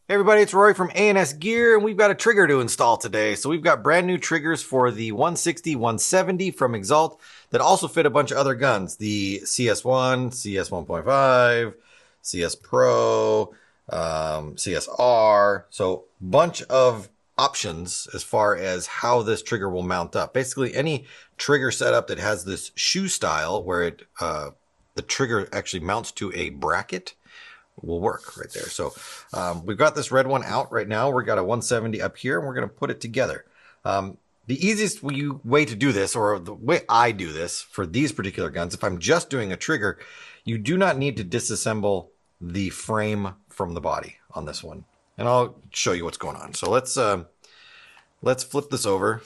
Hey everybody, it's Rory from A&S Gear, and we've got a trigger to install today. So we've got brand new triggers for the 160, 170 from Exalt that also fit a bunch of other guns. The CS1, CS1.5, CS Pro, CSR. So bunch of options as far as how this trigger will mount up. Basically any trigger setup that has this shoe style where it the trigger actually mounts to a bracket will work right there. So we've got this red one out right now. We've got a 170 up here, and we're going to put it together. The easiest way to do this, or the way I do this for these particular guns, if I'm just doing a trigger, you do not need to disassemble the frame from the body on this one. And I'll show you what's going on. So let's flip this over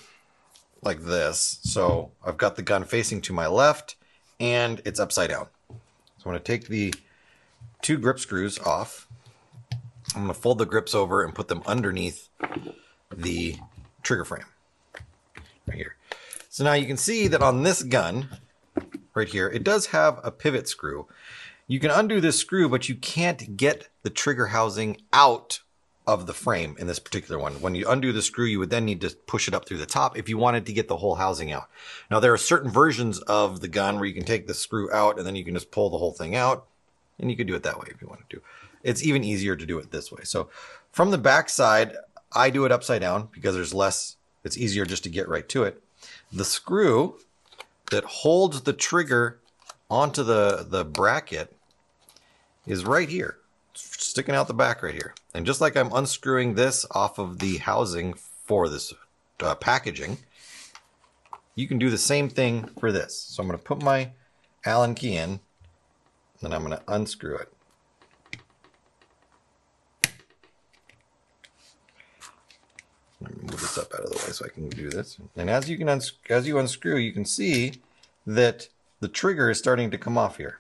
like this. So I've got the gun facing to my left, and it's upside down. So I'm going to take the two grip screws off. I'm going to fold the grips over and put them underneath the trigger frame right here. So now you can see that on this gun right here, it does have a pivot screw. You can undo this screw, but you can't get the trigger housing out of the frame in this particular one. When you undo the screw, you would then need to push it up through the top if you wanted to get the whole housing out. Now there are certain versions of the gun where you can take the screw out and then you can just pull the whole thing out. And you could do it that way if you want to. It's even easier to do it this way. So from the back side, I do it upside down because there's less, it's easier just to get right to it. The screw that holds the trigger onto the bracket is right here, sticking out the back right here. And just like I'm unscrewing this off of the housing for this packaging, you can do the same thing for this. So I'm going to put my Allen key in, then I'm going to unscrew it. Let me move this up out of the way so I can do this. And as you unscrew, you can see that the trigger is starting to come off here.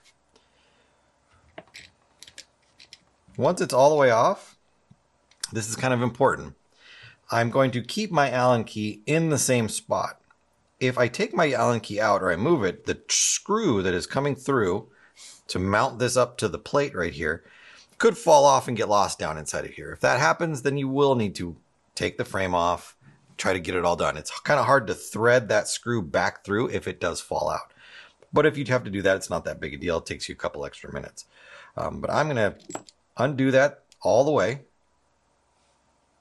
Once it's all the way off, this is kind of important. I'm going to keep my Allen key in the same spot. If I take my Allen key out or I move it, the screw that is coming through to mount this up to the plate right here could fall off and get lost down inside of here. If that happens, then you will need to take the frame off, try to get it all done. It's kind of hard to thread that screw back through if it does fall out. But if you have to do that, it's not that big a deal. It takes you a couple extra minutes. But I'm going to undo that all the way.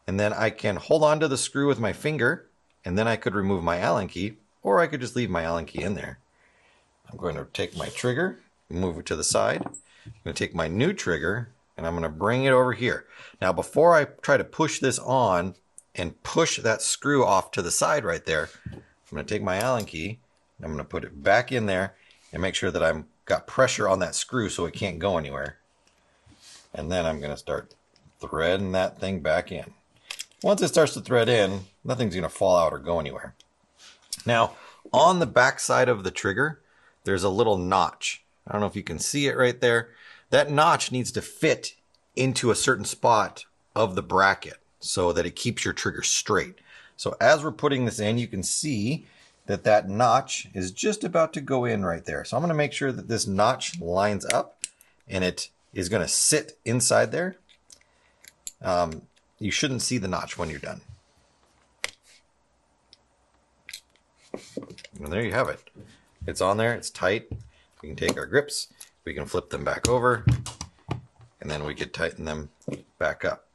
And then I can hold on to the screw with my finger, and then I could remove my Allen key, or I could just leave my Allen key in there. I'm going to take my trigger, move it to the side. I'm going to take my new trigger and I'm going to bring it over here. Now before I try to push this on and push that screw off to the side right there, I'm going to take my Allen key, I'm going to put it back in there and make sure that I've got pressure on that screw so it can't go anywhere. And then I'm going to start threading that thing back in. Once it starts to thread in, nothing's going to fall out or go anywhere. Now on the back side of the trigger, there's a little notch. I don't know if you can see it right there. That notch needs to fit into a certain spot of the bracket so that it keeps your trigger straight. So as we're putting this in, you can see that that notch is just about to go in right there. So I'm going to make sure that this notch lines up and it is going to sit inside there. You shouldn't see the notch when you're done. And there you have it. It's on there, it's tight. We can take our grips, we can flip them back over, and then we could tighten them back up.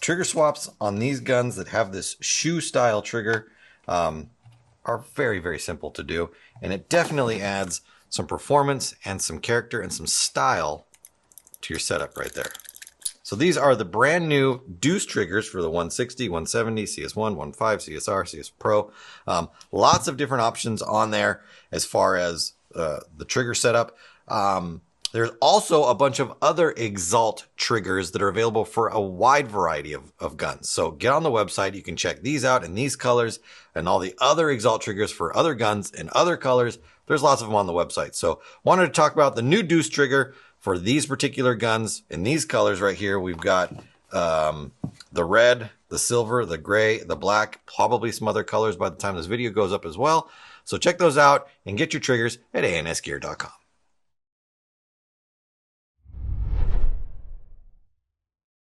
Trigger swaps on these guns that have this shoe style trigger are very, very simple to do, and it definitely adds some performance and some character and some style to your setup right there. So these are the brand new Deuce triggers for the 160, 170, CS1, 15, CSR, CS Pro. Lots of different options on there as far as the trigger setup. There's also a bunch of other Exalt triggers that are available for a wide variety of guns. So get on the website, you can check these out in these colors and all the other Exalt triggers for other guns in other colors. There's lots of them on the website. So wanted to talk about the new Deuce trigger for these particular guns in these colors right here. We've got the red, the silver, the gray, the black, probably some other colors by the time this video goes up as well. So check those out and get your triggers at ansgear.com.